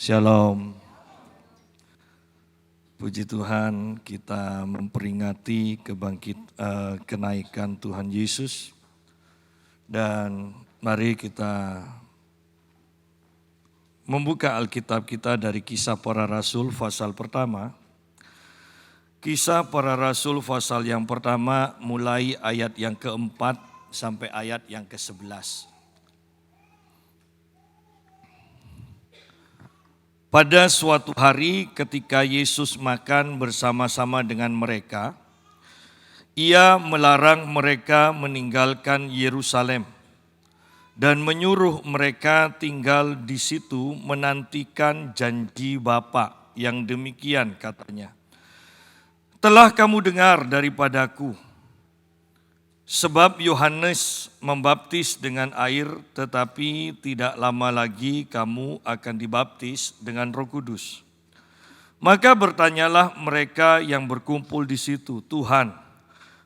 Shalom. Puji Tuhan, kita memperingati kenaikan Tuhan Yesus. Dan mari kita membuka Alkitab kita dari Kisah Para Rasul pasal pertama. Kisah Para Rasul pasal yang pertama mulai ayat yang keempat sampai ayat yang ke-11. Pada suatu hari ketika Yesus makan bersama-sama dengan mereka, Ia melarang mereka meninggalkan Yerusalem dan menyuruh mereka tinggal di situ menantikan janji Bapa yang demikian katanya. Telah kamu dengar daripadaku, sebab Yohanes membaptis dengan air, tetapi tidak lama lagi kamu akan dibaptis dengan Roh Kudus. Maka bertanyalah mereka yang berkumpul di situ, Tuhan,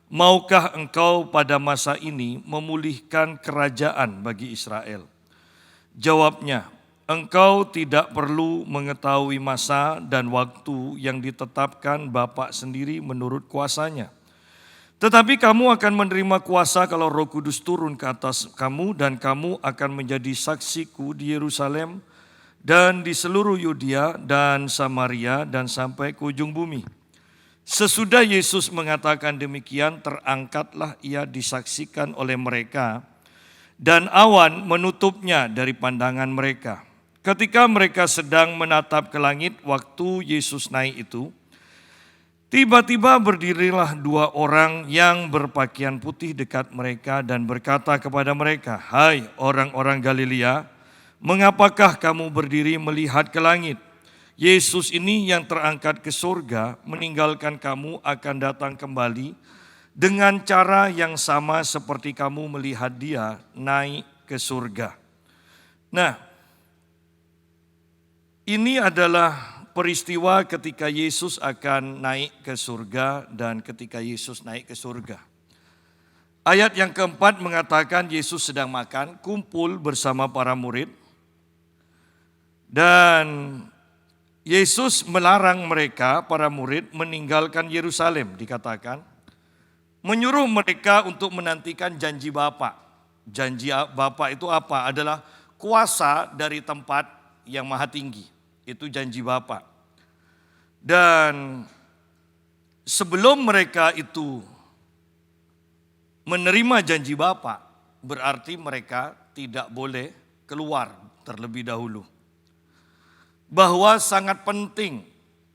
maukah Engkau pada masa ini memulihkan kerajaan bagi Israel? Jawabnya, Engkau tidak perlu mengetahui masa dan waktu yang ditetapkan Bapa sendiri menurut kuasanya. Tetapi kamu akan menerima kuasa kalau Roh Kudus turun ke atas kamu, dan kamu akan menjadi saksiku di Yerusalem dan di seluruh Yudea dan Samaria dan sampai ke ujung bumi. Sesudah Yesus mengatakan demikian, terangkatlah Ia disaksikan oleh mereka, dan awan menutupnya dari pandangan mereka. Ketika mereka sedang menatap ke langit waktu Yesus naik itu, tiba-tiba berdirilah dua orang yang berpakaian putih dekat mereka dan berkata kepada mereka, "Hai orang-orang Galilea, mengapakah kamu berdiri melihat ke langit? Yesus ini yang terangkat ke surga, meninggalkan kamu akan datang kembali dengan cara yang sama seperti kamu melihat Dia naik ke surga." Nah, ini adalah peristiwa ketika Yesus akan naik ke surga dan ketika Yesus naik ke surga. Ayat yang keempat mengatakan Yesus sedang makan, kumpul bersama para murid. Dan Yesus melarang mereka, para murid, meninggalkan Yerusalem, dikatakan. Menyuruh mereka untuk menantikan janji Bapa. Janji Bapa itu apa? Adalah kuasa dari tempat yang maha tinggi. Itu janji Bapa. Dan sebelum mereka itu menerima janji Bapa, berarti mereka tidak boleh keluar terlebih dahulu. Bahwa sangat penting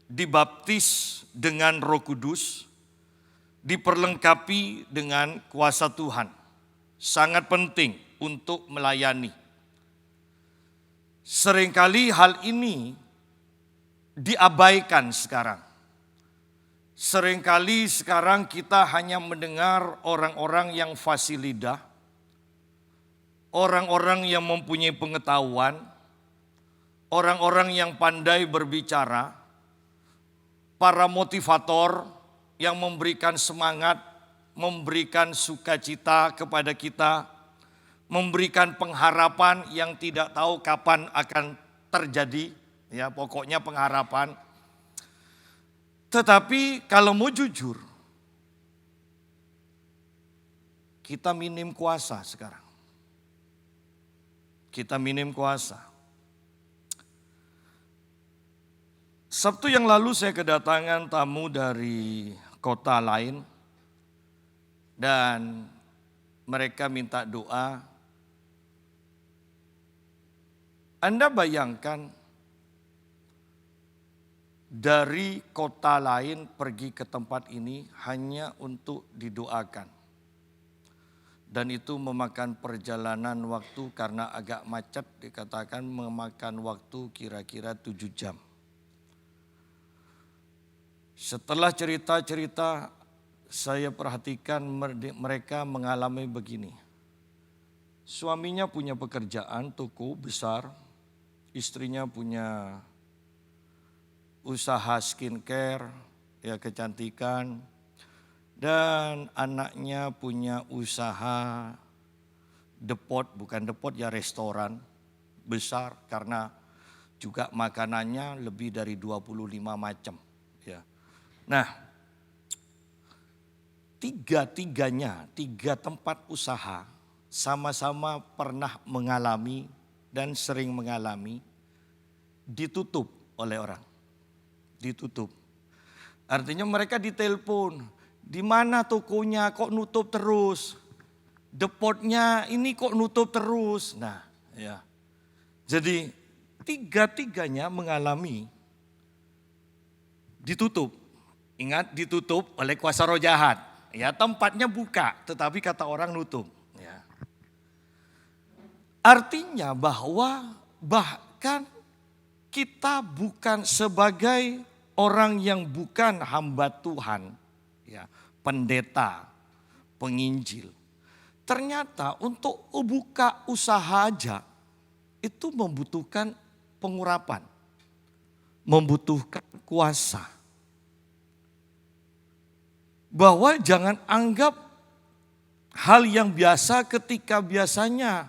dibaptis dengan Roh Kudus, diperlengkapi dengan kuasa Tuhan. Sangat penting untuk melayani. Seringkali hal ini diabaikan sekarang. Seringkali sekarang kita hanya mendengar orang-orang yang fasih lidah, orang-orang yang mempunyai pengetahuan, orang-orang yang pandai berbicara, para motivator yang memberikan semangat, memberikan sukacita kepada kita, memberikan pengharapan yang tidak tahu kapan akan terjadi. Ya, pokoknya pengharapan. Tetapi kalau mau jujur, kita minim kuasa sekarang. Kita minim kuasa. Sabtu yang lalu saya kedatangan tamu dari kota lain dan mereka minta doa. Anda bayangkan dari kota lain pergi ke tempat ini hanya untuk didoakan. Dan itu memakan perjalanan waktu karena agak macet, dikatakan memakan waktu kira-kira 7 jam. Setelah cerita-cerita saya perhatikan mereka mengalami begini. Suaminya punya pekerjaan toko besar, istrinya punya usaha skincare, ya kecantikan, dan anaknya punya usaha depot, bukan depot ya restoran besar karena juga makanannya lebih dari 25 macam. Ya. Nah, tiga tempat usaha sama-sama pernah mengalami dan sering mengalami ditutup oleh orang. Ditutup. Artinya mereka ditelepon, di mana tokonya kok nutup terus? Depotnya ini kok nutup terus? Nah, ya. Jadi tiga-tiganya mengalami ditutup. Ingat, ditutup oleh kuasa roh jahat. Ya, tempatnya buka, tetapi kata orang nutup. Ya. Artinya bahwa bahkan kita bukan sebagai orang yang bukan hamba Tuhan, ya, pendeta, penginjil. Ternyata untuk buka usaha aja itu membutuhkan pengurapan, membutuhkan kuasa. Bahwa jangan anggap hal yang biasa ketika biasanya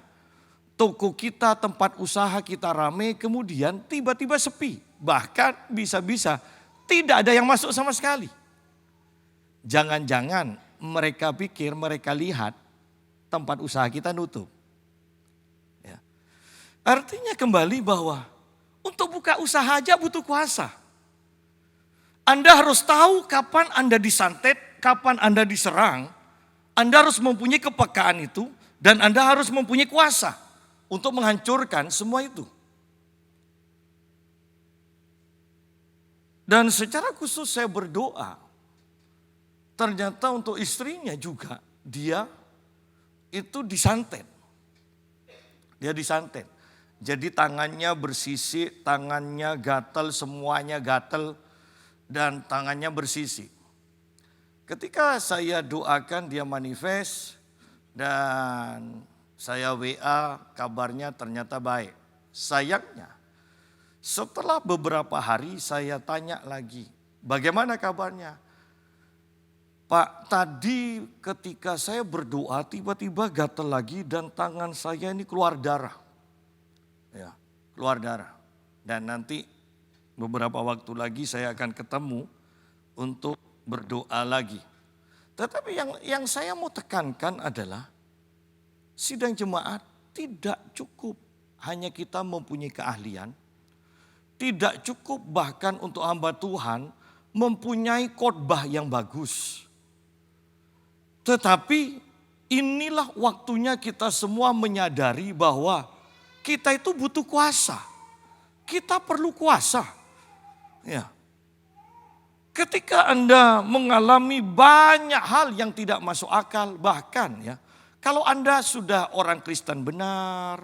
toko kita, tempat usaha kita ramai, kemudian tiba-tiba sepi. Bahkan bisa-bisa tidak ada yang masuk sama sekali. Jangan-jangan mereka pikir, mereka lihat tempat usaha kita nutup. Ya. Artinya kembali bahwa untuk buka usaha aja butuh kuasa. Anda harus tahu kapan Anda disantet, kapan Anda diserang. Anda harus mempunyai kepekaan itu dan Anda harus mempunyai kuasa untuk menghancurkan semua itu. Dan secara khusus saya berdoa, ternyata untuk istrinya juga dia itu disantet. Dia disantet. Jadi tangannya bersisik, tangannya gatal, semuanya gatal dan tangannya bersisik. Ketika saya doakan dia manifest dan saya WA kabarnya ternyata baik. Sayangnya setelah beberapa hari saya tanya lagi, bagaimana kabarnya? Pak, tadi ketika saya berdoa tiba-tiba gatal lagi dan tangan saya ini keluar darah. Ya, keluar darah. Dan nanti beberapa waktu lagi saya akan ketemu untuk berdoa lagi. Tetapi yang saya mau tekankan adalah sidang jemaat tidak cukup hanya kita mempunyai keahlian. Tidak cukup bahkan untuk hamba Tuhan mempunyai khotbah yang bagus. Tetapi inilah waktunya kita semua menyadari bahwa kita itu butuh kuasa. Kita perlu kuasa. Ya. Ketika Anda mengalami banyak hal yang tidak masuk akal, bahkan ya, kalau Anda sudah orang Kristen benar,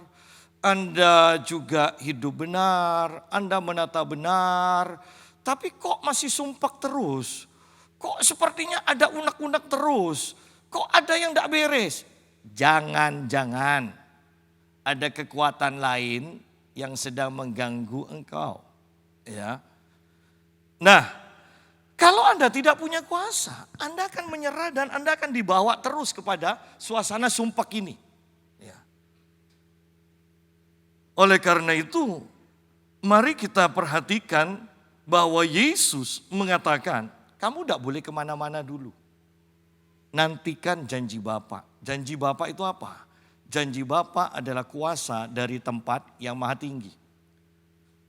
Anda juga hidup benar, Anda menata benar, tapi kok masih sumpek terus? Kok sepertinya ada unek-unek terus? Kok ada yang tidak beres? Jangan-jangan ada kekuatan lain yang sedang mengganggu engkau. Ya. Nah, kalau Anda tidak punya kuasa, Anda akan menyerah dan Anda akan dibawa terus kepada suasana sumpek ini. Ya. Oleh karena itu, mari kita perhatikan bahwa Yesus mengatakan, kamu tidak boleh kemana-mana dulu. Nantikan janji Bapa. Janji Bapa itu apa? Janji Bapa adalah kuasa dari tempat yang maha tinggi.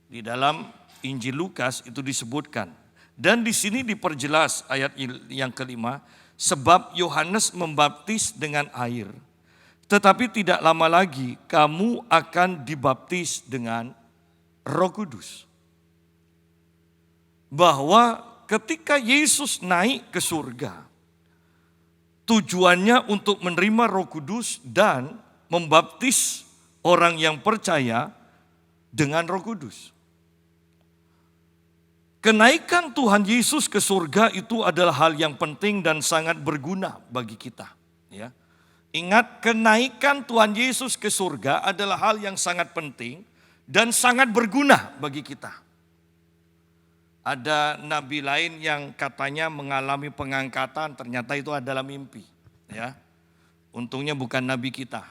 Di dalam Injil Lukas itu disebutkan. Dan di sini diperjelas ayat yang kelima. Sebab Yohanes membaptis dengan air. Tetapi tidak lama lagi kamu akan dibaptis dengan Roh Kudus. Bahwa ketika Yesus naik ke surga, tujuannya untuk menerima Roh Kudus dan membaptis orang yang percaya dengan Roh Kudus. Kenaikan Tuhan Yesus ke surga itu adalah hal yang penting dan sangat berguna bagi kita. Ya. Ingat, kenaikan Tuhan Yesus ke surga adalah hal yang sangat penting dan sangat berguna bagi kita. Ada nabi lain yang katanya mengalami pengangkatan, ternyata itu adalah mimpi. Ya, untungnya bukan nabi kita.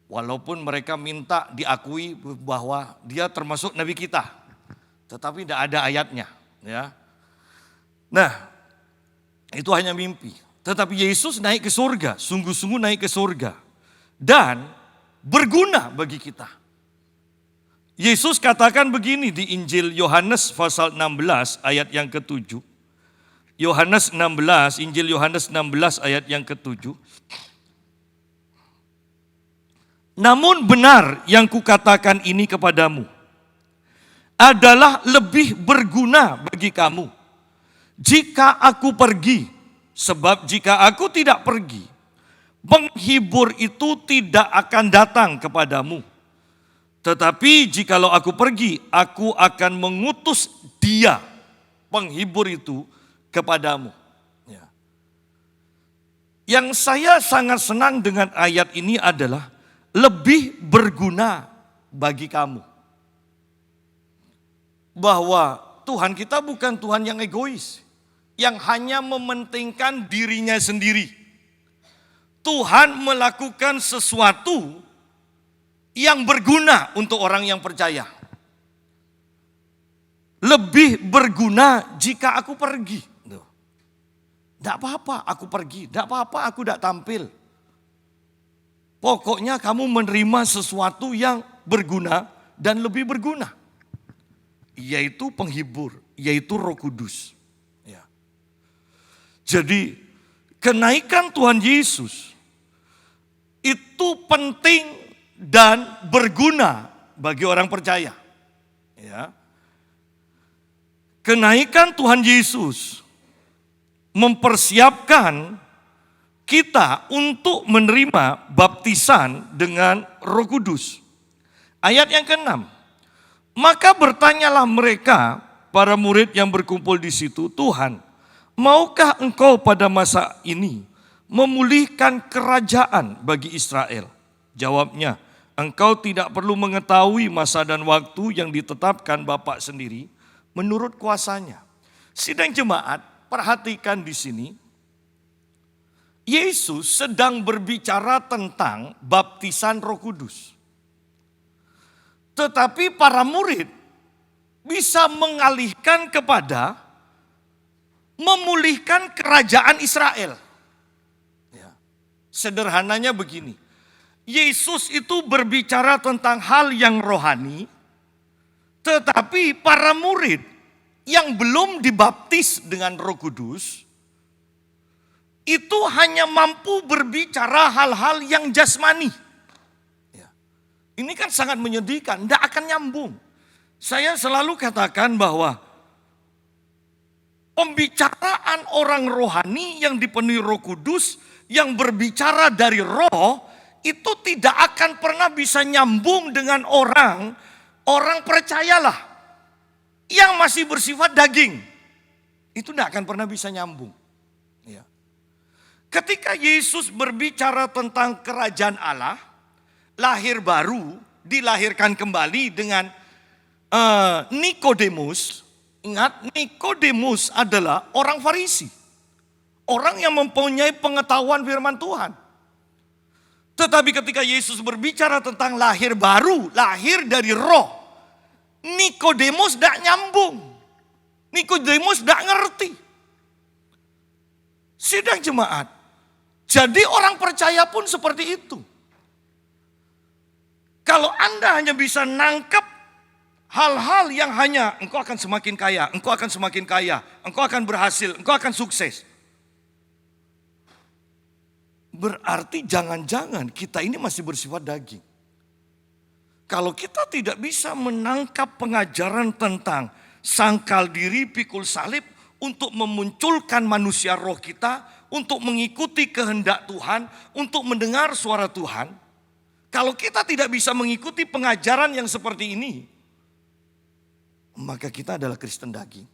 Walaupun mereka minta diakui bahwa dia termasuk nabi kita, tetapi tidak ada ayatnya. Ya. Nah, itu hanya mimpi. Tetapi Yesus naik ke surga, sungguh-sungguh naik ke surga. Dan berguna bagi kita. Yesus katakan begini di Injil Yohanes pasal 16 ayat yang ke-7. Yohanes 16, Injil Yohanes 16 ayat yang ke-7. Namun benar yang kukatakan ini kepadamu adalah lebih berguna bagi kamu jika aku pergi. Sebab jika aku tidak pergi, penghibur itu tidak akan datang kepadamu. Tetapi jikalau aku pergi, aku akan mengutus dia, penghibur itu, kepadamu. Ya. Yang saya sangat senang dengan ayat ini adalah lebih berguna bagi kamu. Bahwa Tuhan kita bukan Tuhan yang egois, yang hanya mementingkan dirinya sendiri. Tuhan melakukan sesuatu yang berguna untuk orang yang percaya. Lebih berguna jika aku pergi. Tidak apa-apa aku pergi, tidak apa-apa aku tidak tampil. Pokoknya kamu menerima sesuatu yang berguna dan lebih berguna. Yaitu penghibur, yaitu Roh Kudus. Ya. Jadi kenaikan Tuhan Yesus itu penting dan berguna bagi orang percaya. Ya. Kenaikan Tuhan Yesus mempersiapkan kita untuk menerima baptisan dengan Roh Kudus. Ayat yang ke-6. Maka bertanyalah mereka, para murid yang berkumpul di situ, Tuhan, maukah engkau pada masa ini memulihkan kerajaan bagi Israel? Jawabnya, engkau tidak perlu mengetahui masa dan waktu yang ditetapkan Bapa sendiri menurut kuasanya. Sidang jemaat, perhatikan di sini. Yesus sedang berbicara tentang baptisan Roh Kudus. Tetapi para murid bisa mengalihkan kepada memulihkan kerajaan Israel. Ya. Sederhananya begini. Yesus itu berbicara tentang hal yang rohani, tetapi para murid yang belum dibaptis dengan Roh Kudus itu hanya mampu berbicara hal-hal yang jasmani. Ya. Ini kan sangat menyedihkan, tidak akan nyambung. Saya selalu katakan bahwa pembicaraan orang rohani yang dipenuhi Roh Kudus, yang berbicara dari roh, itu tidak akan pernah bisa nyambung dengan orang percayalah yang masih bersifat daging. Itu tidak akan pernah bisa nyambung. Ya. Ketika Yesus berbicara tentang kerajaan Allah, lahir baru, dilahirkan kembali dengan Nikodemus. Ingat, Nikodemus adalah orang Farisi. Orang yang mempunyai pengetahuan firman Tuhan. Tetapi ketika Yesus berbicara tentang lahir baru, lahir dari roh, Nikodemus tidak nyambung. Nikodemus tidak ngerti. Sidang jemaat. Jadi orang percaya pun seperti itu. Kalau Anda hanya bisa nangkep hal-hal yang hanya engkau akan semakin kaya, engkau akan semakin kaya, engkau akan berhasil, engkau akan sukses. Berarti jangan-jangan kita ini masih bersifat daging. Kalau kita tidak bisa menangkap pengajaran tentang sangkal diri, pikul salib untuk memunculkan manusia roh kita, untuk mengikuti kehendak Tuhan, untuk mendengar suara Tuhan. Kalau kita tidak bisa mengikuti pengajaran yang seperti ini, maka kita adalah Kristen daging.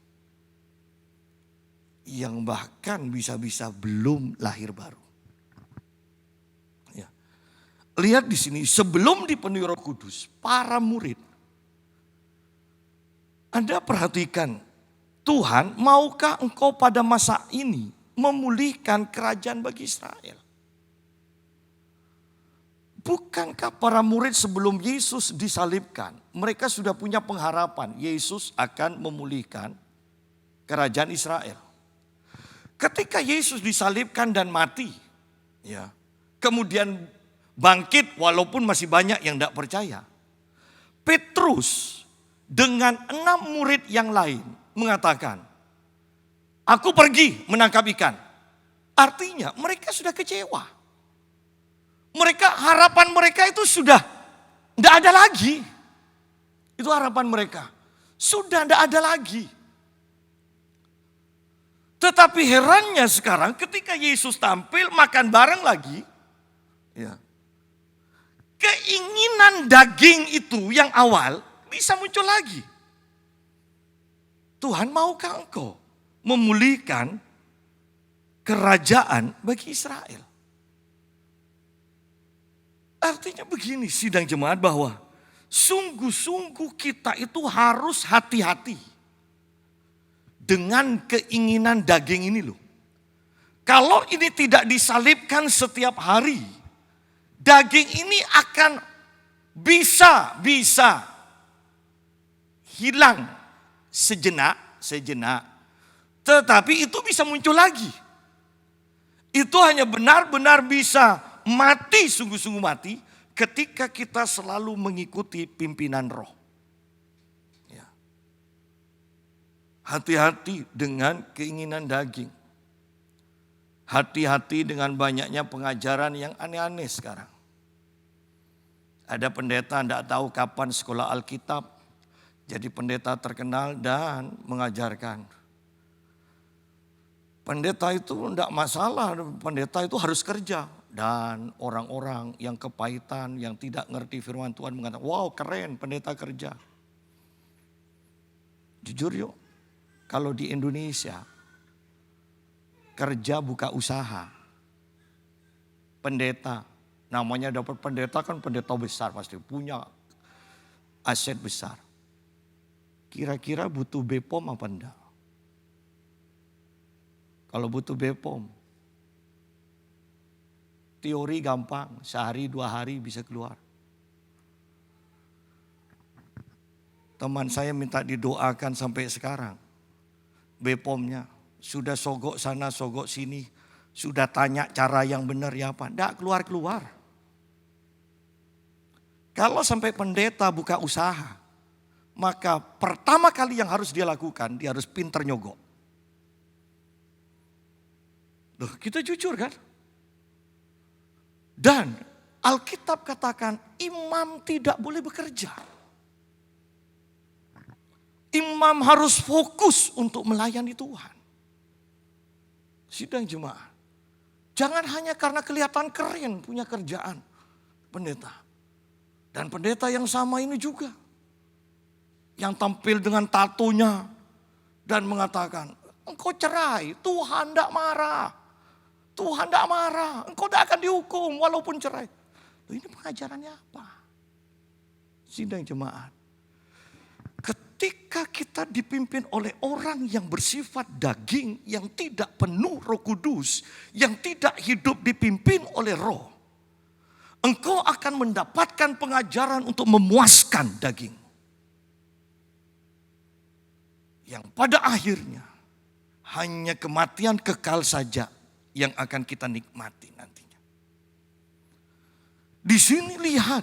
Yang bahkan bisa-bisa belum lahir baru. Ya. Lihat di sini, sebelum dipenuhi Roh Kudus, para murid. Anda perhatikan, Tuhan, maukah engkau pada masa ini memulihkan kerajaan bagi Israel? bukankah para murid sebelum Yesus disalibkan, mereka sudah punya pengharapan Yesus akan memulihkan kerajaan Israel. Ketika Yesus disalibkan dan mati, ya, kemudian bangkit walaupun masih banyak yang tidak percaya. Petrus dengan 6 murid yang lain mengatakan, aku pergi menangkap ikan. Artinya mereka sudah kecewa. Harapan mereka itu sudah tidak ada lagi. Itu harapan mereka. Sudah tidak ada lagi. Tetapi herannya sekarang ketika Yesus tampil makan bareng lagi. Ya, keinginan daging itu yang awal bisa muncul lagi. Tuhan, maukah engkau memulihkan kerajaan bagi Israel? Artinya begini sidang jemaat, bahwa sungguh-sungguh kita itu harus hati-hati dengan keinginan daging ini loh. Kalau ini tidak disalibkan setiap hari, daging ini akan bisa hilang sejenak, tetapi itu bisa muncul lagi. Itu hanya benar-benar bisa mati, sungguh-sungguh mati, ketika kita selalu mengikuti pimpinan roh. Ya. Hati-hati dengan keinginan daging. Hati-hati dengan banyaknya pengajaran yang aneh-aneh sekarang. Ada pendeta tidak tahu kapan sekolah Alkitab, jadi pendeta terkenal dan mengajarkan. Pendeta itu tidak masalah, pendeta itu harus kerja. Dan orang-orang yang kepahitan, yang tidak ngerti firman Tuhan mengatakan, wow keren pendeta kerja. Jujur yuk, kalau di Indonesia, kerja buka usaha. Pendeta, namanya dapat pendeta kan pendeta besar pasti, punya aset besar. Kira-kira butuh BPOM apa enggak? Kalau butuh BPOM, teori gampang, sehari 2 hari bisa keluar. Teman saya minta didoakan sampai sekarang. BPOM-nya sudah sogok sana, sogok sini. Sudah tanya cara yang benar ya apa. Tidak keluar-keluar. Kalau sampai pendeta buka usaha, maka pertama kali yang harus dia lakukan, dia harus pintar nyogok. Loh, kita jujur kan? Dan Alkitab katakan imam tidak boleh bekerja. Imam harus fokus untuk melayani Tuhan. Sidang jemaat. Jangan hanya karena kelihatan keren punya kerjaan pendeta. Dan pendeta yang sama ini juga. Yang tampil dengan tatonya dan mengatakan, engkau cerai, Tuhan tidak marah. Tuhan tidak marah, engkau tidak akan dihukum walaupun cerai. Loh, ini pengajarannya apa? Sidang jemaat. Ketika kita dipimpin oleh orang yang bersifat daging, yang tidak penuh Roh Kudus, yang tidak hidup dipimpin oleh roh, engkau akan mendapatkan pengajaran untuk memuaskan daging. Yang pada akhirnya hanya kematian kekal saja yang akan kita nikmati nantinya. Di sini lihat,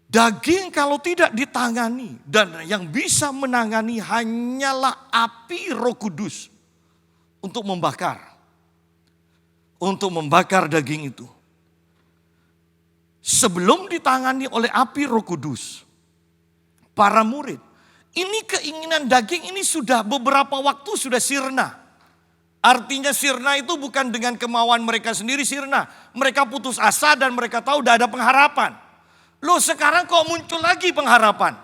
daging kalau tidak ditangani dan yang bisa menangani hanyalah api Roh Kudus untuk membakar. Untuk membakar daging itu. Sebelum ditangani oleh api Roh Kudus, para murid, ini keinginan daging ini sudah beberapa waktu sudah sirna. Artinya sirna itu bukan dengan kemauan mereka sendiri sirna. Mereka putus asa dan mereka tahu udah ada pengharapan. Loh sekarang kok muncul lagi pengharapan?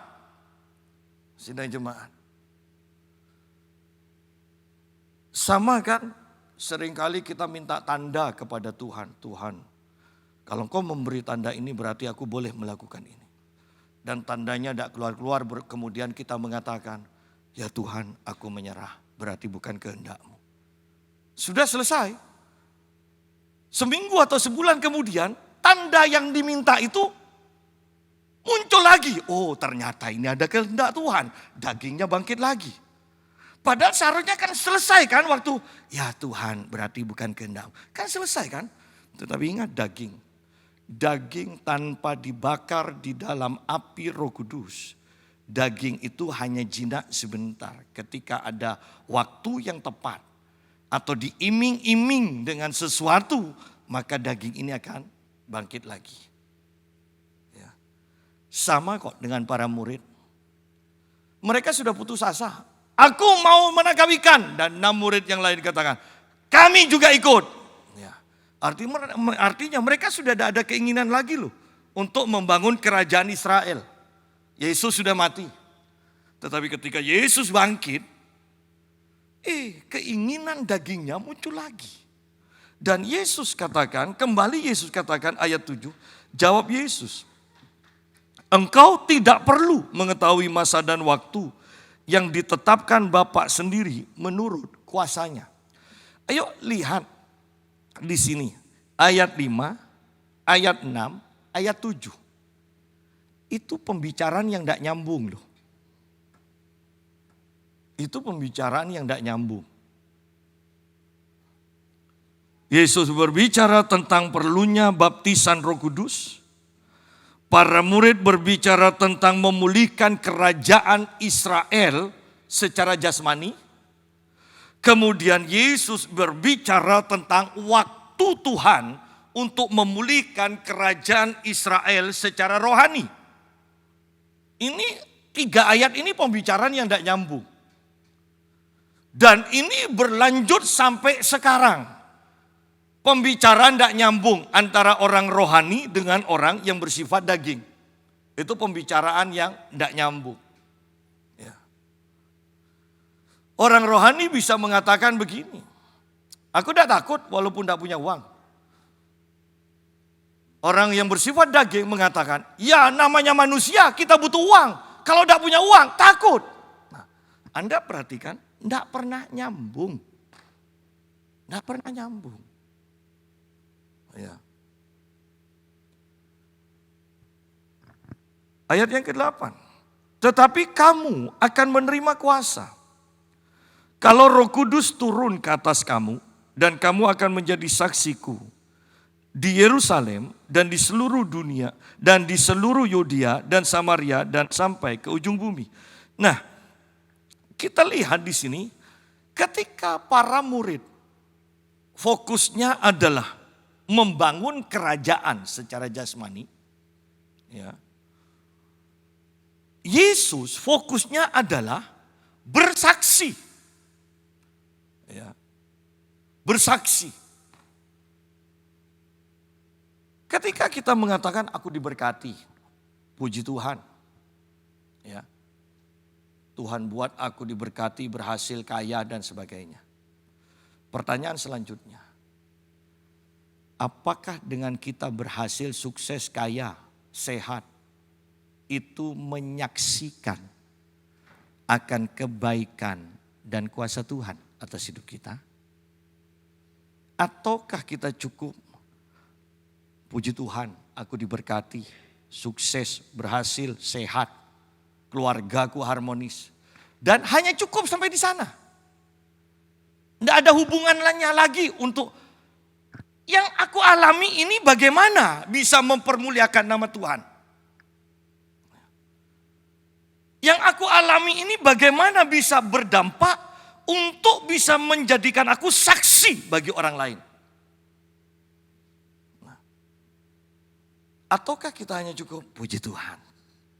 Sidang jemaat. Sama kan? Seringkali kita minta tanda kepada Tuhan. Tuhan, kalau engkau memberi tanda ini berarti aku boleh melakukan ini. Dan tandanya tidak keluar-keluar, kemudian kita mengatakan, ya Tuhan aku menyerah, berarti bukan kehendak-Mu. Sudah selesai. Seminggu atau sebulan kemudian tanda yang diminta itu muncul lagi. Oh, ternyata ini ada kehendak Tuhan. Dagingnya bangkit lagi. Padahal seharusnya kan selesai kan waktu, ya Tuhan berarti bukan kehendak. Kan selesai kan? Tetapi ingat daging. Daging tanpa dibakar di dalam api Roh Kudus. Daging itu hanya jinak sebentar. Ketika ada waktu yang tepat. Atau diiming-iming dengan sesuatu. Maka daging ini akan bangkit lagi. Ya. Sama kok dengan para murid. Mereka sudah putus asa. Aku mau menangkap ikan. Dan 6 murid yang lain katakan, kami juga ikut. Artinya mereka sudah ada keinginan lagi loh untuk membangun kerajaan Israel. Yesus sudah mati. Tetapi ketika Yesus bangkit, keinginan dagingnya muncul lagi. Dan Yesus katakan, kembali Yesus katakan ayat 7, jawab Yesus, engkau tidak perlu mengetahui masa dan waktu yang ditetapkan Bapa sendiri menurut kuasanya. Ayo lihat. Di sini ayat 5, ayat 6, ayat 7. Itu pembicaraan yang tidak nyambung loh. Itu pembicaraan yang tidak nyambung. Yesus berbicara tentang perlunya baptisan Roh Kudus. Para murid berbicara tentang memulihkan kerajaan Israel secara jasmani. Kemudian Yesus berbicara tentang waktu Tuhan untuk memulihkan kerajaan Israel secara rohani. Ini 3 ayat ini pembicaraan yang tidak nyambung. Dan ini berlanjut sampai sekarang. Pembicaraan tidak nyambung antara orang rohani dengan orang yang bersifat daging. Itu pembicaraan yang tidak nyambung. Orang rohani bisa mengatakan begini, aku tidak takut walaupun tidak punya uang. Orang yang bersifat daging mengatakan, ya namanya manusia kita butuh uang. Kalau tidak punya uang takut. Nah, Anda perhatikan, tidak pernah nyambung. Tidak pernah nyambung. Ya. Ayat yang ke-8. Tetapi kamu akan menerima kuasa. Kalau Roh Kudus turun ke atas kamu dan kamu akan menjadi saksiku di Yerusalem dan di seluruh dunia dan di seluruh Yudea dan Samaria dan sampai ke ujung bumi. Nah, kita lihat di sini ketika para murid fokusnya adalah membangun kerajaan secara jasmani, ya. Yesus fokusnya adalah bersaksi. Ya, bersaksi. Ketika kita mengatakan aku diberkati, puji Tuhan. Ya. Tuhan buat aku diberkati, berhasil, kaya dan sebagainya. Pertanyaan selanjutnya. Apakah dengan kita berhasil, sukses, kaya, sehat, itu menyaksikan akan kebaikan dan kuasa Tuhan atas hidup kita? Ataukah kita cukup, puji Tuhan aku diberkati, sukses, berhasil, sehat, keluargaku harmonis. Dan hanya cukup sampai di sana. Tidak ada hubungannya lagi untuk yang aku alami ini bagaimana bisa mempermuliakan nama Tuhan. Yang aku alami ini bagaimana bisa berdampak untuk bisa menjadikan aku saksi bagi orang lain. Ataukah kita hanya cukup, puji Tuhan,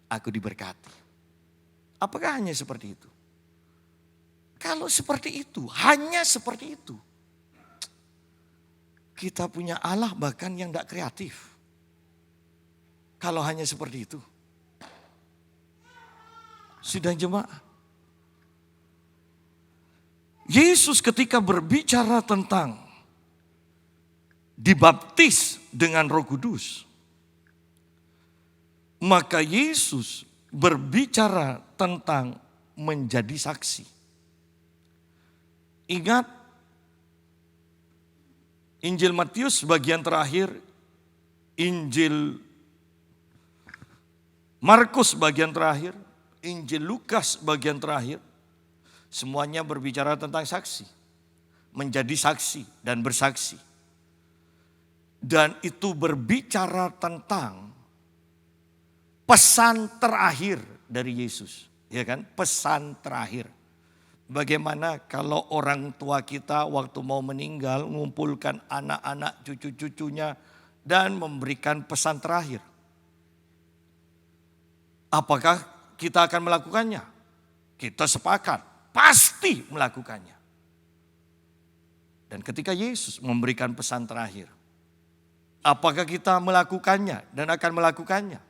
aku diberkati. Apakah hanya seperti itu? Kalau seperti itu, hanya seperti itu. Kita punya Allah bahkan yang tidak kreatif. Kalau hanya seperti itu. Sidang jemaat. Yesus ketika berbicara tentang dibaptis dengan Roh Kudus, maka Yesus berbicara tentang menjadi saksi. Ingat Injil Matius bagian terakhir, Injil Markus bagian terakhir, Injil Lukas bagian terakhir, semuanya berbicara tentang saksi. Menjadi saksi dan bersaksi. Dan itu berbicara tentang pesan terakhir dari Yesus. Ya kan? Pesan terakhir. Bagaimana kalau orang tua kita waktu mau meninggal mengumpulkan anak-anak cucu-cucunya dan memberikan pesan terakhir. Apakah kita akan melakukannya? Kita sepakat, pasti melakukannya. Dan ketika Yesus memberikan pesan terakhir, apakah kita melakukannya dan akan melakukannya?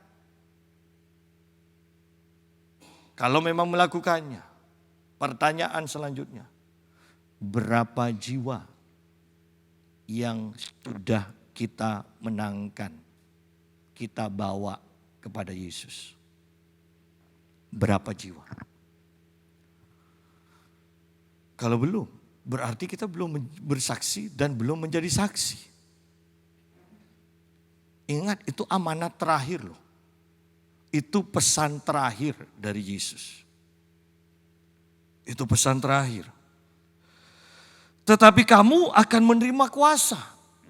Kalau memang melakukannya, pertanyaan selanjutnya, berapa jiwa yang sudah kita menangkan, kita bawa kepada Yesus? Berapa jiwa? Kalau belum, berarti kita belum bersaksi dan belum menjadi saksi. Ingat, itu amanat terakhir loh. Itu pesan terakhir dari Yesus. Itu pesan terakhir. Tetapi kamu akan menerima kuasa.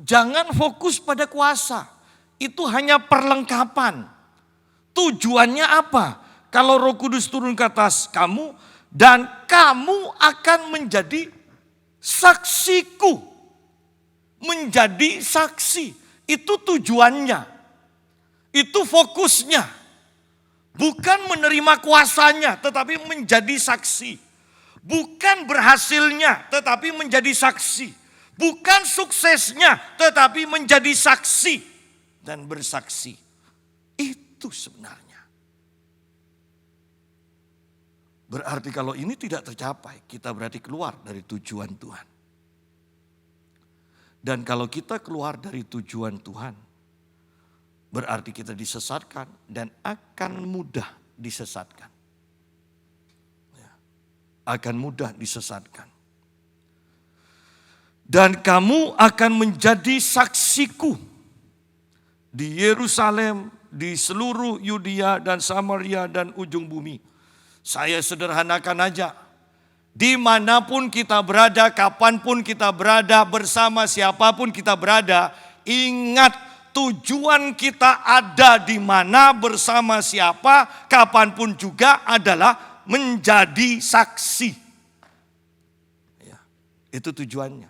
Jangan fokus pada kuasa. Itu hanya perlengkapan. Tujuannya apa? Kalau Roh Kudus turun ke atas kamu dan kamu akan menjadi saksiku. Menjadi saksi. Itu tujuannya. Itu fokusnya. Bukan menerima kuasanya tetapi menjadi saksi. Bukan berhasilnya tetapi menjadi saksi. Bukan suksesnya tetapi menjadi saksi dan bersaksi. Itu sebenarnya. Berarti kalau ini tidak tercapai, kita berarti keluar dari tujuan Tuhan. Dan kalau kita keluar dari tujuan Tuhan, berarti kita disesatkan dan akan mudah disesatkan. Akan mudah disesatkan. Dan kamu akan menjadi saksiku di Yerusalem, di seluruh Yudea dan Samaria dan ujung bumi. Saya sederhanakan aja. Dimanapun kita berada, kapanpun kita berada, bersama siapapun kita berada, ingat tujuan kita ada di mana, bersama siapa, kapanpun juga adalah menjadi saksi. Ya, itu tujuannya.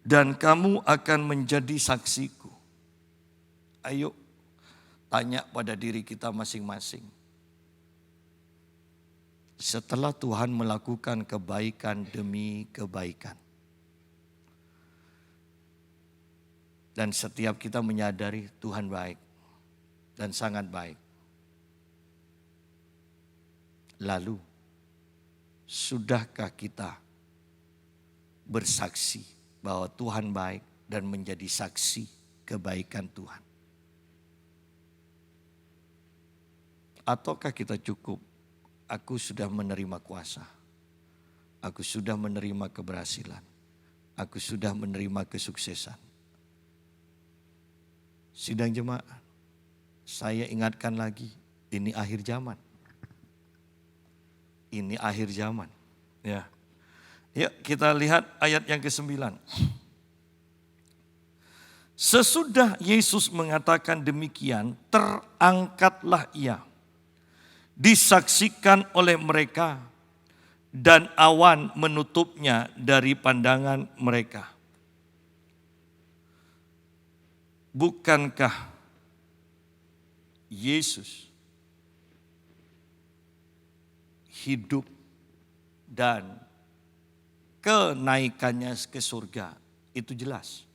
Dan kamu akan menjadi saksiku. Ayo tanya pada diri kita masing-masing. Setelah Tuhan melakukan kebaikan demi kebaikan. Dan setiap kita menyadari Tuhan baik dan sangat baik. Lalu, sudahkah kita bersaksi bahwa Tuhan baik dan menjadi saksi kebaikan Tuhan? Ataukah kita cukup, aku sudah menerima kuasa, aku sudah menerima keberhasilan, aku sudah menerima kesuksesan. Sidang jemaat, saya ingatkan lagi, ini akhir zaman. Ini akhir zaman. Ya. Yuk kita lihat ayat yang ke-9. Sesudah Yesus mengatakan demikian, terangkatlah ia. Disaksikan oleh mereka dan awan menutupnya dari pandangan mereka. Bukankah Yesus hidup dan kenaikannya ke surga itu jelas?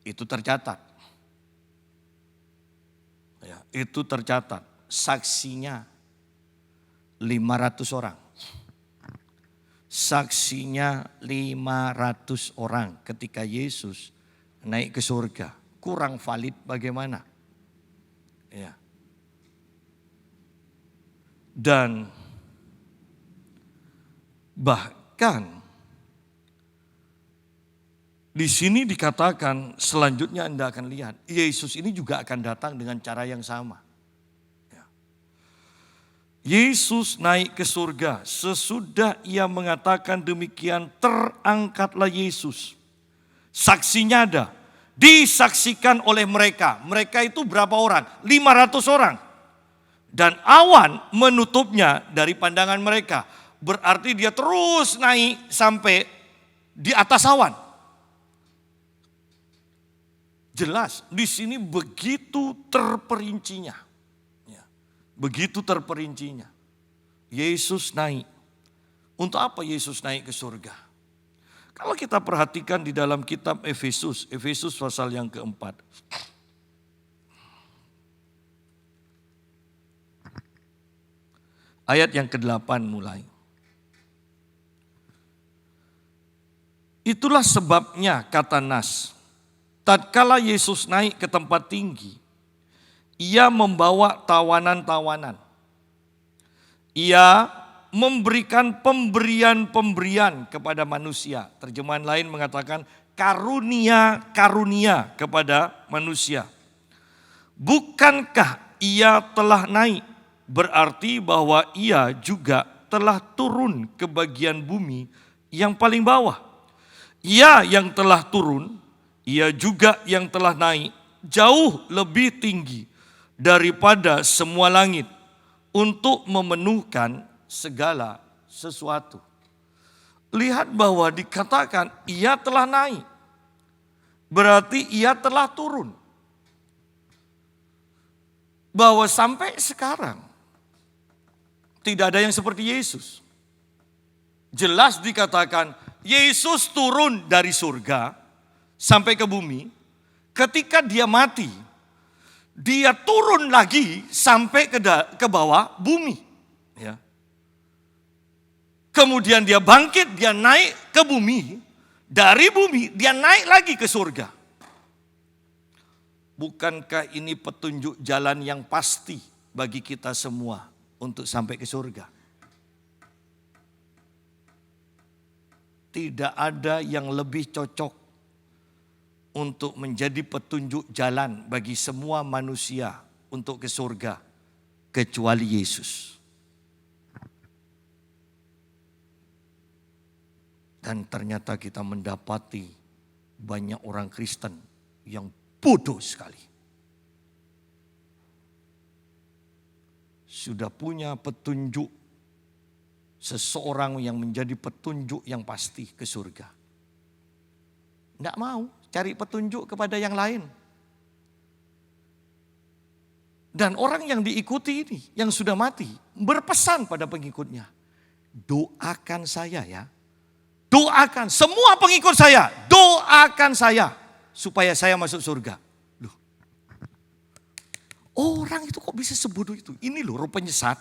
Itu tercatat. Ya, itu tercatat. Saksinya 500 orang. Saksinya 500 orang ketika Yesus naik ke surga. Kurang valid bagaimana? Ya. Dan Bahkan di sini dikatakan selanjutnya Anda akan lihat, Yesus ini juga akan datang dengan cara yang sama. Yesus naik ke surga, sesudah ia mengatakan demikian terangkatlah Yesus. Saksinya ada, disaksikan oleh mereka. Mereka itu berapa orang? 500 orang. Dan awan menutupnya dari pandangan mereka. Berarti dia terus naik sampai di atas awan. Jelas di sini begitu terperincinya. Begitu terperincinya. Yesus naik. Untuk apa Yesus naik ke surga? Kalau kita perhatikan di dalam kitab Efesus, Efesus pasal yang keempat. Ayat yang ke-8 mulai. Itulah sebabnya kata Nas, tatkala Yesus naik ke tempat tinggi, ia membawa tawanan-tawanan. Ia memberikan pemberian-pemberian kepada manusia. Terjemahan lain mengatakan karunia-karunia kepada manusia. Bukankah ia telah naik? Berarti bahwa ia juga telah turun ke bagian bumi yang paling bawah. Ia yang telah turun, ia juga yang telah naik jauh lebih tinggi daripada semua langit untuk memenuhkan segala sesuatu. Lihat bahwa dikatakan ia telah naik. Berarti ia telah turun. Bahwa sampai sekarang tidak ada yang seperti Yesus. Jelas dikatakan Yesus turun dari surga sampai ke bumi. Ketika dia mati, dia turun lagi sampai ke bawah bumi. Ya. Kemudian dia bangkit, dia naik ke bumi. Dari bumi dia naik lagi ke surga. Bukankah ini petunjuk jalan yang pasti bagi kita semua untuk sampai ke surga? Tidak ada yang lebih cocok untuk menjadi petunjuk jalan bagi semua manusia untuk ke surga kecuali Yesus. Dan ternyata kita mendapati banyak orang Kristen yang bodoh sekali. Sudah punya petunjuk seseorang yang menjadi petunjuk yang pasti ke surga. Tidak mau cari petunjuk kepada yang lain. Dan orang yang diikuti ini, yang sudah mati, berpesan pada pengikutnya. Doakan saya ya. Doakan semua pengikut saya, doakan saya supaya saya masuk surga. Loh. Orang itu kok bisa sebodoh itu? Ini loh roh penyesat.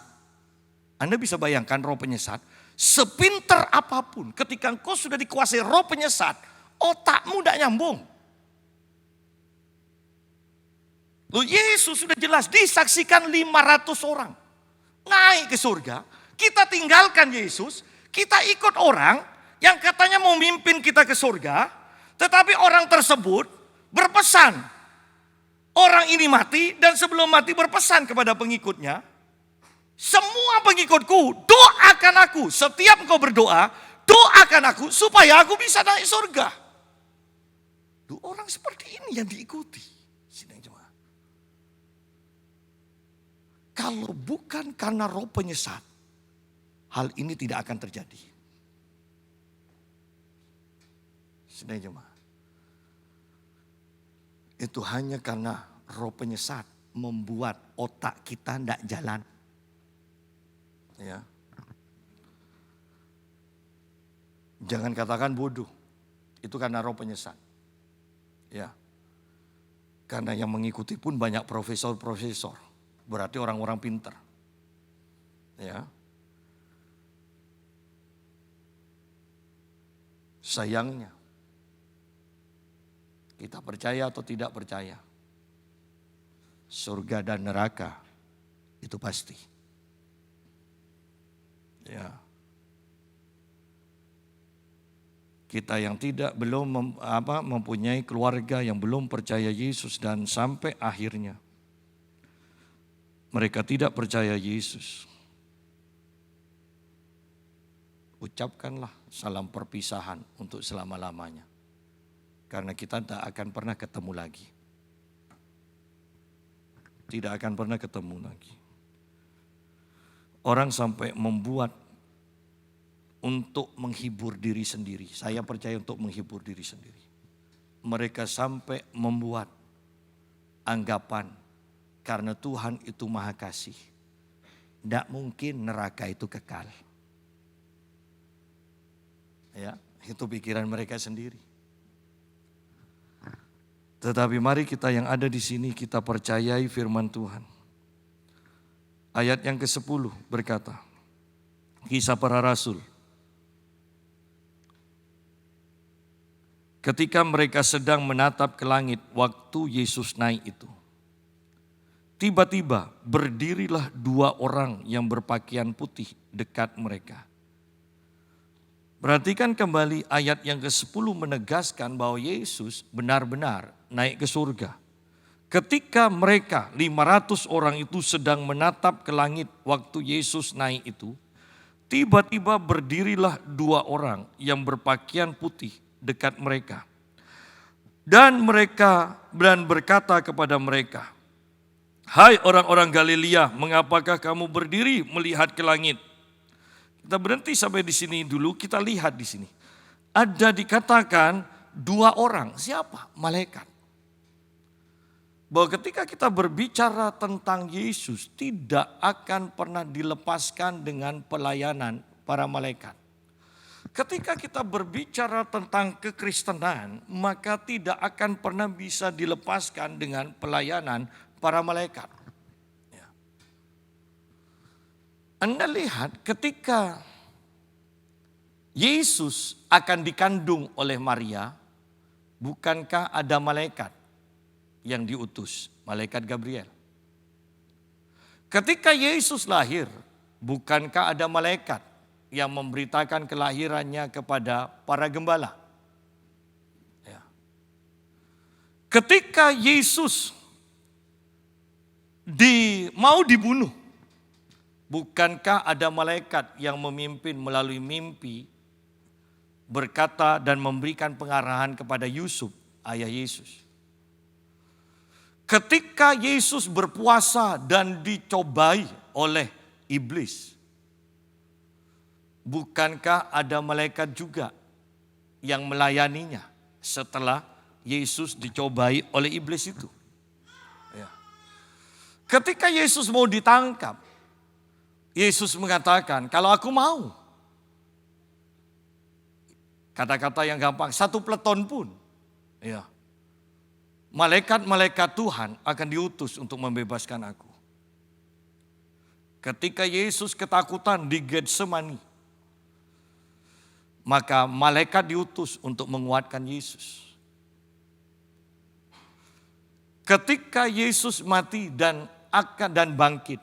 Anda bisa bayangkan roh penyesat, sepinter apapun ketika engkau sudah dikuasai roh penyesat, otakmu tidak nyambung. Loh, Yesus sudah jelas disaksikan 500 orang. Naik ke surga, kita tinggalkan Yesus, kita ikut orang yang katanya mau mimpin kita ke surga, tetapi orang tersebut berpesan. Orang ini mati dan sebelum mati berpesan kepada pengikutnya, semua pengikutku doakan aku, setiap engkau berdoa, doakan aku supaya aku bisa naik surga. Loh, orang seperti ini yang diikuti. Kalau bukan karena roh penyesat, hal ini tidak akan terjadi. Jemaah. Itu hanya karena roh penyesat membuat otak kita tidak jalan. Ya. Jangan katakan bodoh. Itu karena roh penyesat. Ya. Karena yang mengikuti pun banyak profesor-profesor. Berarti orang-orang pintar. Ya. Sayangnya kita percaya atau tidak percaya, surga dan neraka itu pasti. Ya. Kita yang belum mempunyai keluarga, yang belum percaya Yesus, dan sampai akhirnya mereka tidak percaya Yesus. Ucapkanlah salam perpisahan untuk selama-lamanya. Karena kita tidak akan pernah ketemu lagi. Tidak akan pernah ketemu lagi. Orang sampai membuat untuk menghibur diri sendiri. Saya percaya untuk menghibur diri sendiri. Mereka sampai membuat anggapan karena Tuhan itu maha kasih. Tidak mungkin neraka itu kekal. Ya, itu pikiran mereka sendiri. Tetapi mari kita yang ada di sini kita percayai firman Tuhan. Ayat yang ke-10 berkata, Kisah Para Rasul. Ketika mereka sedang menatap ke langit waktu Yesus naik itu, tiba-tiba berdirilah 2 orang yang berpakaian putih dekat mereka. Perhatikan kembali ayat yang ke-10 menegaskan bahwa Yesus benar-benar naik ke surga. Ketika mereka 500 orang itu sedang menatap ke langit waktu Yesus naik itu, tiba-tiba berdirilah 2 orang yang berpakaian putih dekat mereka. Dan berkata kepada mereka, "Hai orang-orang Galilea, mengapakah kamu berdiri melihat ke langit?" Kita berhenti sampai di sini dulu, kita lihat di sini. Ada dikatakan 2 orang, siapa? Malaikat. Bahwa ketika kita berbicara tentang Yesus, tidak akan pernah dilepaskan dengan pelayanan para malaikat. Ketika kita berbicara tentang kekristenan, maka tidak akan pernah bisa dilepaskan dengan pelayanan para malaikat. Ya. Anda lihat ketika Yesus akan dikandung oleh Maria, bukankah ada malaikat yang diutus, malaikat Gabriel? Ketika Yesus lahir, bukankah ada malaikat yang memberitakan kelahirannya kepada para gembala? Ya. Ketika Yesus mau dibunuh, bukankah ada malaikat yang memimpin melalui mimpi, berkata dan memberikan pengarahan kepada Yusuf, ayah Yesus? Ketika Yesus berpuasa dan dicobai oleh iblis, bukankah ada malaikat juga yang melayaninya setelah Yesus dicobai oleh iblis itu? Ya. Ketika Yesus mau ditangkap, Yesus mengatakan, "Kalau aku mau." Kata-kata yang gampang, 1 peleton pun. Ya. Malaikat-malaikat Tuhan akan diutus untuk membebaskan aku. Ketika Yesus ketakutan di Getsemani, maka malaikat diutus untuk menguatkan Yesus. Ketika Yesus mati dan bangkit,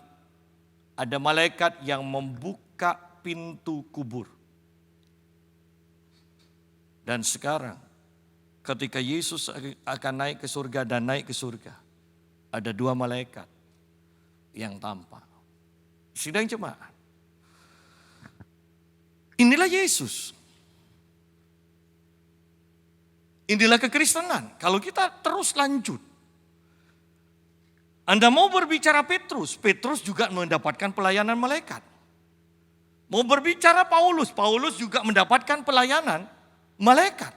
ada malaikat yang membuka pintu kubur. Dan sekarang ketika Yesus akan naik ke surga dan naik ke surga, ada 2 malaikat yang tampak. Sidang jemaat, inilah Yesus. Inilah kekristenan. Kalau kita terus lanjut, Anda mau berbicara Petrus, Petrus juga mendapatkan pelayanan malaikat. Mau berbicara Paulus, Paulus juga mendapatkan pelayanan malaikat.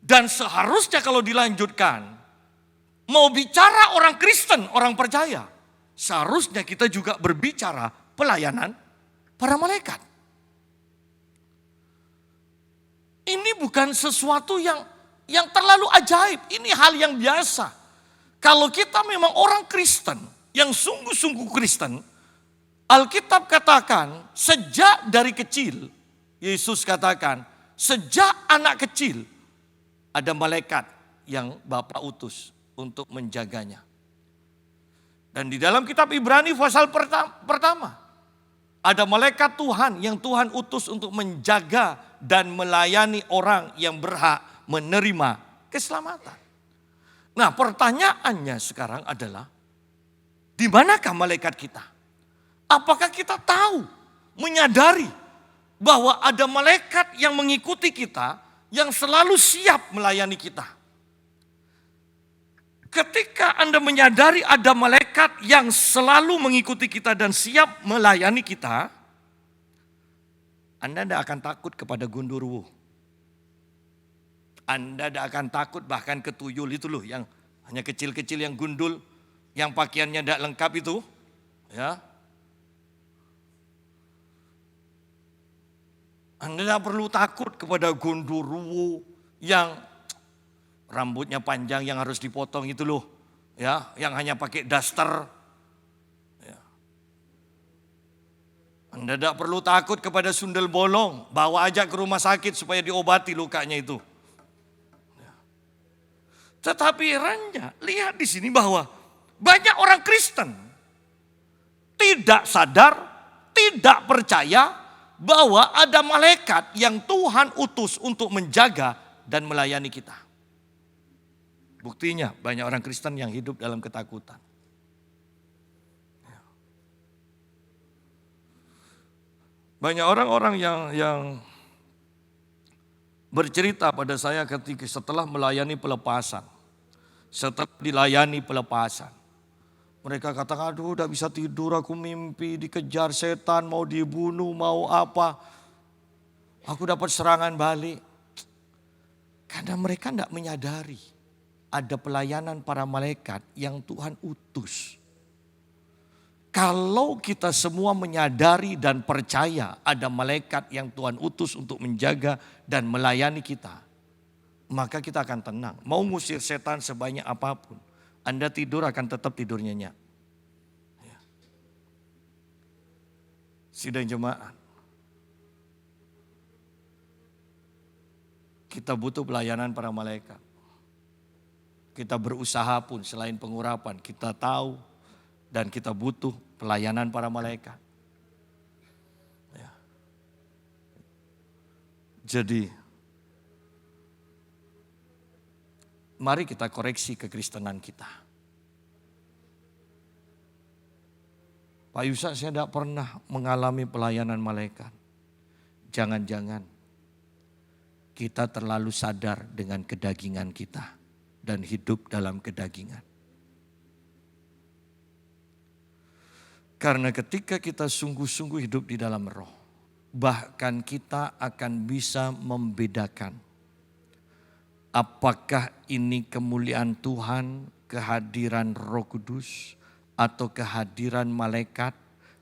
Dan seharusnya kalau dilanjutkan, mau bicara orang Kristen, orang percaya, seharusnya kita juga berbicara pelayanan para malaikat. Ini bukan sesuatu yang terlalu ajaib, ini hal yang biasa. Kalau kita memang orang Kristen, yang sungguh-sungguh Kristen, Alkitab katakan sejak dari kecil, Yesus katakan sejak anak kecil, ada malaikat yang Bapa utus untuk menjaganya. Dan di dalam kitab Ibrani pasal pertama, Ada malaikat Tuhan yang Tuhan utus untuk menjaga dan melayani orang yang berhak menerima keselamatan. Nah, pertanyaannya sekarang adalah, di manakah malaikat kita? Apakah kita tahu, menyadari bahwa ada malaikat yang mengikuti kita, yang selalu siap melayani kita? Ketika Anda menyadari ada malaikat yang selalu mengikuti kita dan siap melayani kita, Anda tidak akan takut kepada gundurwo. Anda tidak akan takut bahkan ke tuyul itu loh, yang hanya kecil-kecil yang gundul, yang pakaiannya tidak lengkap itu. Ya. Anda tidak perlu takut kepada gundurwo yang rambutnya panjang yang harus dipotong itu loh. Ya, yang hanya pakai daster. Ya. Anda tidak perlu takut kepada sundel bolong, bawa aja ke rumah sakit supaya diobati lukanya itu. Ya. Tetapi herannya, lihat di sini bahwa banyak orang Kristen tidak sadar, tidak percaya bahwa ada malaikat yang Tuhan utus untuk menjaga dan melayani kita. Buktinya banyak orang Kristen yang hidup dalam ketakutan. Banyak orang-orang yang bercerita pada saya ketika setelah melayani pelepasan. Setelah dilayani pelepasan. Mereka katakan, aduh udah bisa tidur, aku mimpi dikejar setan, mau dibunuh, mau apa. Aku dapat serangan balik. Karena mereka tidak menyadari ada pelayanan para malaikat yang Tuhan utus. Kalau kita semua menyadari dan percaya ada malaikat yang Tuhan utus untuk menjaga dan melayani kita, maka kita akan tenang. Mau ngusir setan sebanyak apapun, Anda tidur akan tetap tidur nyenyak. Ya. Sidang jemaat, kita butuh pelayanan para malaikat. Kita berusaha pun selain pengurapan, kita tahu dan kita butuh pelayanan para malaikat. Ya. Jadi, mari kita koreksi kekristenan kita. Pak Yusak, saya tidak pernah mengalami pelayanan malaikat. Jangan-jangan kita terlalu sadar dengan kedagingan kita dan hidup dalam kedagingan. Karena ketika kita sungguh-sungguh hidup di dalam roh, bahkan kita akan bisa membedakan apakah ini kemuliaan Tuhan, kehadiran Roh Kudus, atau kehadiran malaikat,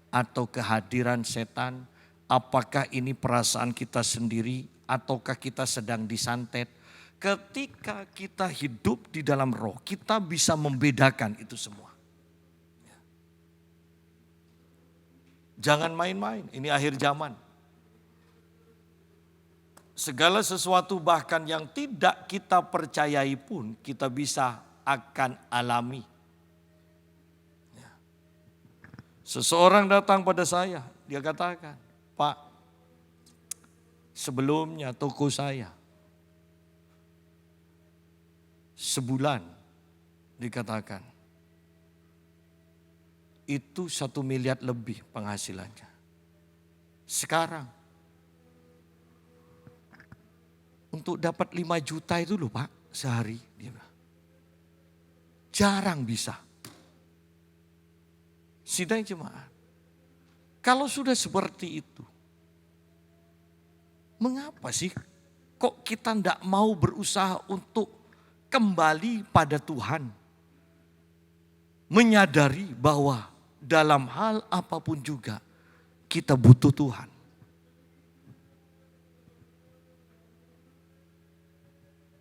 atau kehadiran setan, apakah ini perasaan kita sendiri, ataukah kita sedang disantet. Ketika kita hidup di dalam roh, kita bisa membedakan itu semua. Jangan main-main, ini akhir zaman. Segala sesuatu bahkan yang tidak kita percayai pun kita bisa akan alami. Seseorang datang pada saya, dia katakan, Pak, sebelumnya toko saya sebulan dikatakan itu 1 miliar lebih penghasilannya. Sekarang untuk dapat 5 juta itu loh Pak sehari, dia bilang, jarang bisa. Sidang jemaat, kalau sudah seperti itu, mengapa sih kok kita tidak mau berusaha untuk kembali pada Tuhan? Menyadari bahwa dalam hal apapun juga kita butuh Tuhan.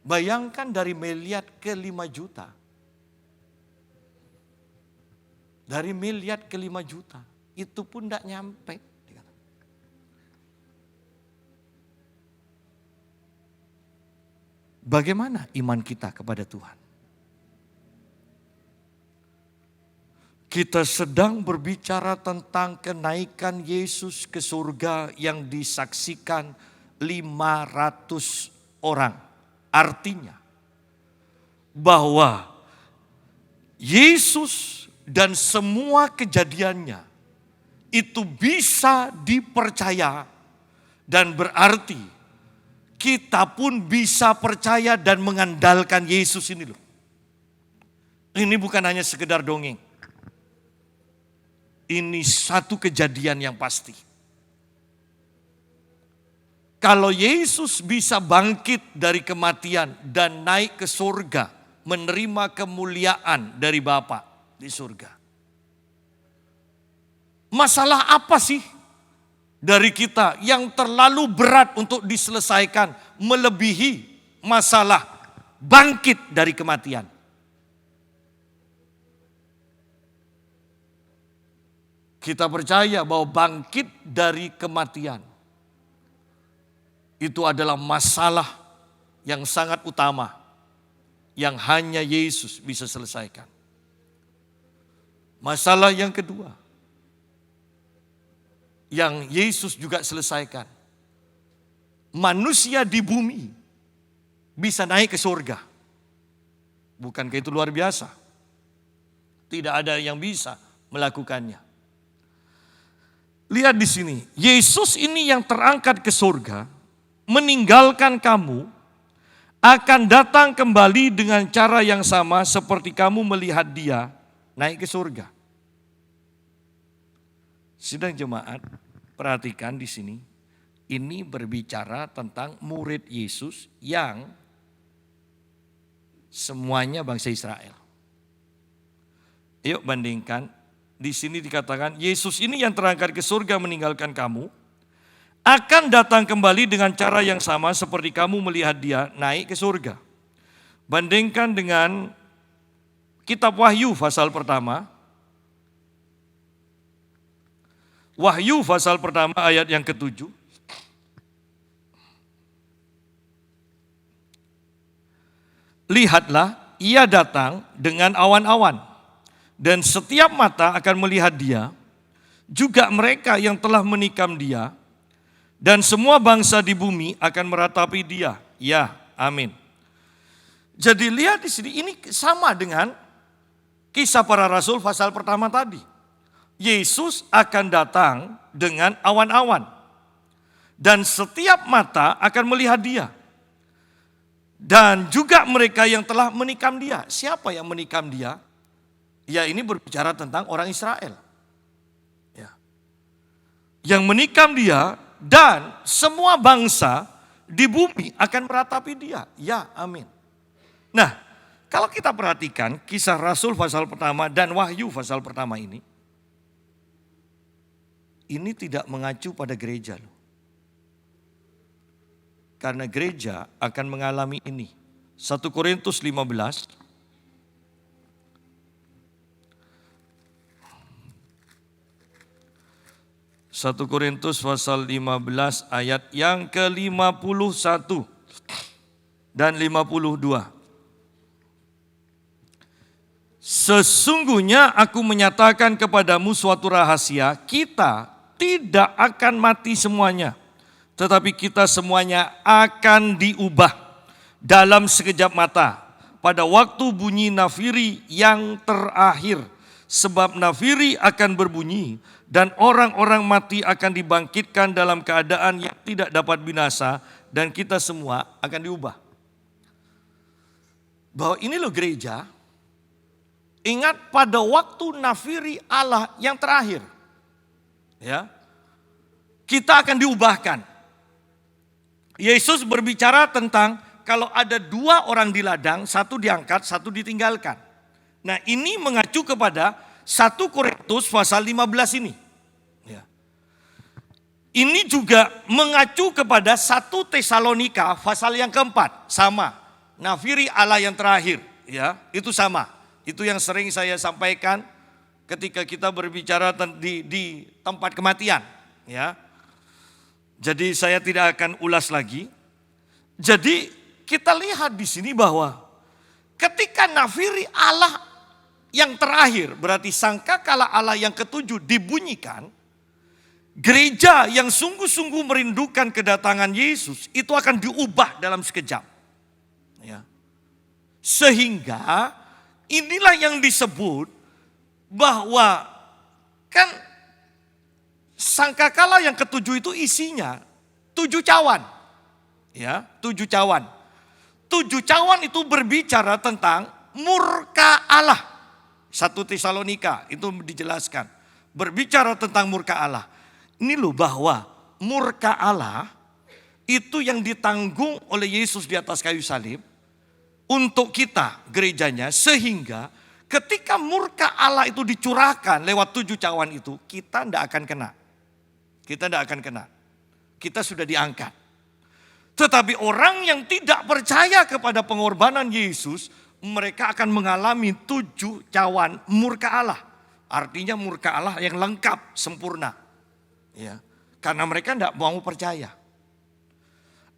Bayangkan dari miliar ke 5 juta. Dari miliar ke 5 juta. Itu pun tidak nyampe. Bagaimana iman kita kepada Tuhan? Kita sedang berbicara tentang kenaikan Yesus ke surga yang disaksikan 500 orang. Artinya bahwa Yesus dan semua kejadiannya itu bisa dipercaya, dan berarti kita pun bisa percaya dan mengandalkan Yesus ini loh. Ini bukan hanya sekedar dongeng. Ini satu kejadian yang pasti. Kalau Yesus bisa bangkit dari kematian dan naik ke surga, menerima kemuliaan dari Bapa di surga. Masalah apa sih dari kita yang terlalu berat untuk diselesaikan, melebihi masalah bangkit dari kematian? Kita percaya bahwa bangkit dari kematian itu adalah masalah yang sangat utama yang hanya Yesus bisa selesaikan. Masalah yang kedua yang Yesus juga selesaikan. Manusia di bumi bisa naik ke surga. Bukankah itu luar biasa? Tidak ada yang bisa melakukannya. Lihat di sini, Yesus ini yang terangkat ke surga, meninggalkan kamu, akan datang kembali dengan cara yang sama seperti kamu melihat dia naik ke surga. Sidang jemaat, perhatikan di sini, ini berbicara tentang murid Yesus yang semuanya bangsa Israel. Yuk bandingkan. Di sini dikatakan Yesus ini yang terangkat ke surga meninggalkan kamu akan datang kembali dengan cara yang sama seperti kamu melihat dia naik ke surga. Bandingkan dengan kitab Wahyu pasal pertama. Wahyu pasal pertama ayat yang ke-7. Lihatlah, ia datang dengan awan-awan. Dan setiap mata akan melihat dia, juga mereka yang telah menikam dia, dan semua bangsa di bumi akan meratapi dia. Ya, amin. Jadi lihat di sini, ini sama dengan kisah para rasul pasal pertama tadi. Yesus akan datang dengan awan-awan, dan setiap mata akan melihat dia. Dan juga mereka yang telah menikam dia. Siapa yang menikam dia? Ya, ini berbicara tentang orang Israel. Ya. Yang menikam dia dan semua bangsa di bumi akan meratapi dia. Ya, amin. Nah, kalau kita perhatikan kisah Rasul pasal pertama dan Wahyu pasal pertama ini tidak mengacu pada gereja loh. Karena gereja akan mengalami ini. 1 Korintus 15 1 Korintus pasal 15 ayat yang ke-51 dan 52. Sesungguhnya aku menyatakan kepadamu suatu rahasia, kita tidak akan mati semuanya, tetapi kita semuanya akan diubah dalam sekejap mata pada waktu bunyi nafiri yang terakhir. Sebab nafiri akan berbunyi dan orang-orang mati akan dibangkitkan dalam keadaan yang tidak dapat binasa dan kita semua akan diubah. Bahwa ini loh gereja, ingat pada waktu nafiri Allah yang terakhir, ya, kita akan diubahkan. Yesus berbicara tentang kalau ada 2 orang di ladang, 1 diangkat, 1 ditinggalkan. Nah, ini mengacu kepada 1 Korintus pasal 15 ini. Ya. Ini juga mengacu kepada 1 Tesalonika pasal yang keempat. Sama, nafiri Allah yang terakhir. Ya, itu sama. Itu yang sering saya sampaikan ketika kita berbicara di tempat kematian. Ya. Jadi saya tidak akan ulas lagi. Jadi kita lihat di sini bahwa ketika nafiri Allah yang terakhir, berarti sangkakala Allah yang ketujuh dibunyikan, gereja yang sungguh-sungguh merindukan kedatangan Yesus itu akan diubah dalam sekejap. Ya. Sehingga inilah yang disebut bahwa kan sangkakala yang ketujuh itu isinya 7 cawan. Ya, 7 cawan. 7 cawan itu berbicara tentang murka Allah. 1 Tesalonika itu dijelaskan. Berbicara tentang murka Allah. Ini loh bahwa murka Allah itu yang ditanggung oleh Yesus di atas kayu salib untuk kita gerejanya, sehingga ketika murka Allah itu dicurahkan lewat 7 cawan itu, kita tidak akan kena. Kita tidak akan kena. Kita sudah diangkat. Tetapi orang yang tidak percaya kepada pengorbanan Yesus, mereka akan mengalami 7 cawan murka Allah. Artinya murka Allah yang lengkap, sempurna. Ya, karena mereka tidak mau percaya.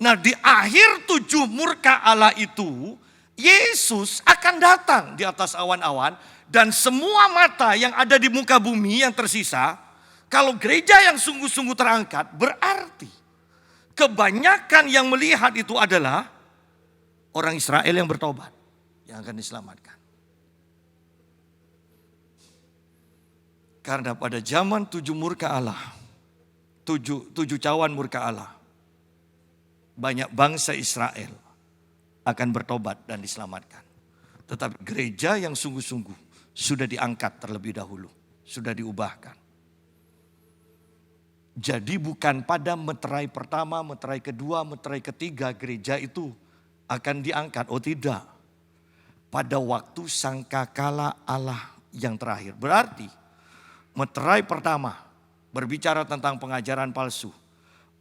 Nah, di akhir 7 murka Allah itu, Yesus akan datang di atas awan-awan, dan semua mata yang ada di muka bumi yang tersisa, kalau gereja yang sungguh-sungguh terangkat, berarti kebanyakan yang melihat itu adalah orang Israel yang bertobat, yang akan diselamatkan. Karena pada zaman 7 murka Allah, 7 cawan murka Allah, banyak bangsa Israel akan bertobat dan diselamatkan. Tetapi gereja yang sungguh-sungguh sudah diangkat terlebih dahulu, sudah diubahkan. Jadi bukan pada meterai pertama, meterai kedua, meterai ketiga gereja itu akan diangkat. Oh tidak. Pada waktu sangkakala Allah yang terakhir. Berarti meterai pertama berbicara tentang pengajaran palsu.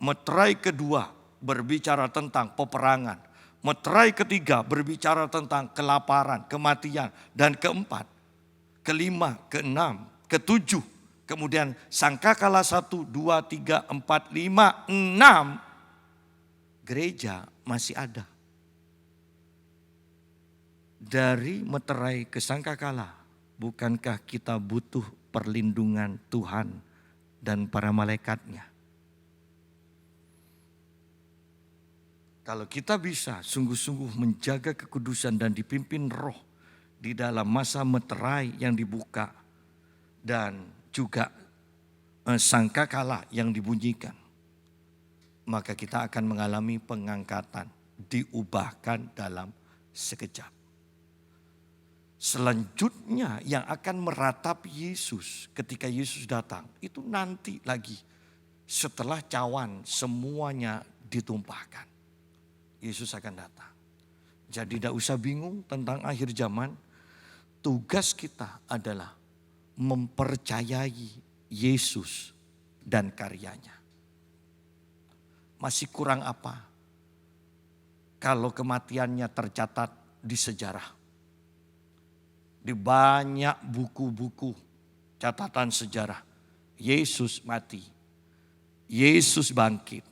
Meterai kedua berbicara tentang peperangan. Meterai ketiga berbicara tentang kelaparan, kematian. Dan keempat, kelima, keenam, ketujuh. Kemudian sangkakala 1, 2, 3, 4, 5, 6. Gereja masih ada. Dari meterai ke sangkakala, bukankah kita butuh perlindungan Tuhan dan para malaikatnya? Kalau kita bisa sungguh-sungguh menjaga kekudusan dan dipimpin roh di dalam masa meterai yang dibuka dan juga sangkakala yang dibunyikan, maka kita akan mengalami pengangkatan, diubahkan dalam sekejap. Selanjutnya yang akan meratapi Yesus ketika Yesus datang, itu nanti lagi setelah cawan semuanya ditumpahkan. Yesus akan datang. Jadi tidak usah bingung tentang akhir zaman. Tugas kita adalah mempercayai Yesus dan karyanya. Masih kurang apa kalau kematiannya tercatat di sejarah? Di banyak buku-buku catatan sejarah, Yesus mati, Yesus bangkit,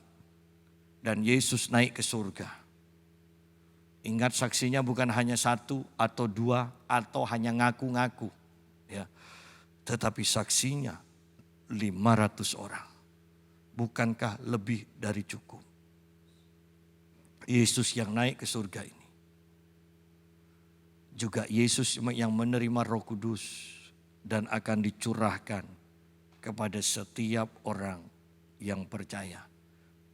dan Yesus naik ke surga. Ingat, saksinya bukan hanya 1 atau 2 atau hanya ngaku-ngaku. Ya. Tetapi saksinya 500 orang. Bukankah lebih dari cukup? Yesus yang naik ke surga ini. Juga Yesus yang menerima Roh Kudus dan akan dicurahkan kepada setiap orang yang percaya.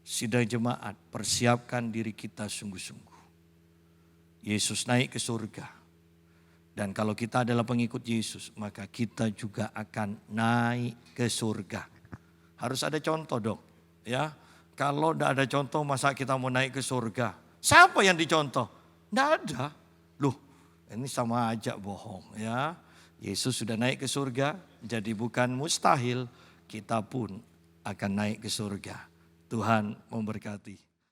Sidang jemaat, persiapkan diri kita sungguh-sungguh. Yesus naik ke surga. Dan kalau kita adalah pengikut Yesus, maka kita juga akan naik ke surga. Harus ada contoh dong. Ya, kalau tidak ada contoh, masa kita mau naik ke surga? Siapa yang dicontoh? Tidak ada. Loh, ini sama aja bohong. Ya, Yesus sudah naik ke surga, jadi bukan mustahil kita pun akan naik ke surga. Tuhan memberkati.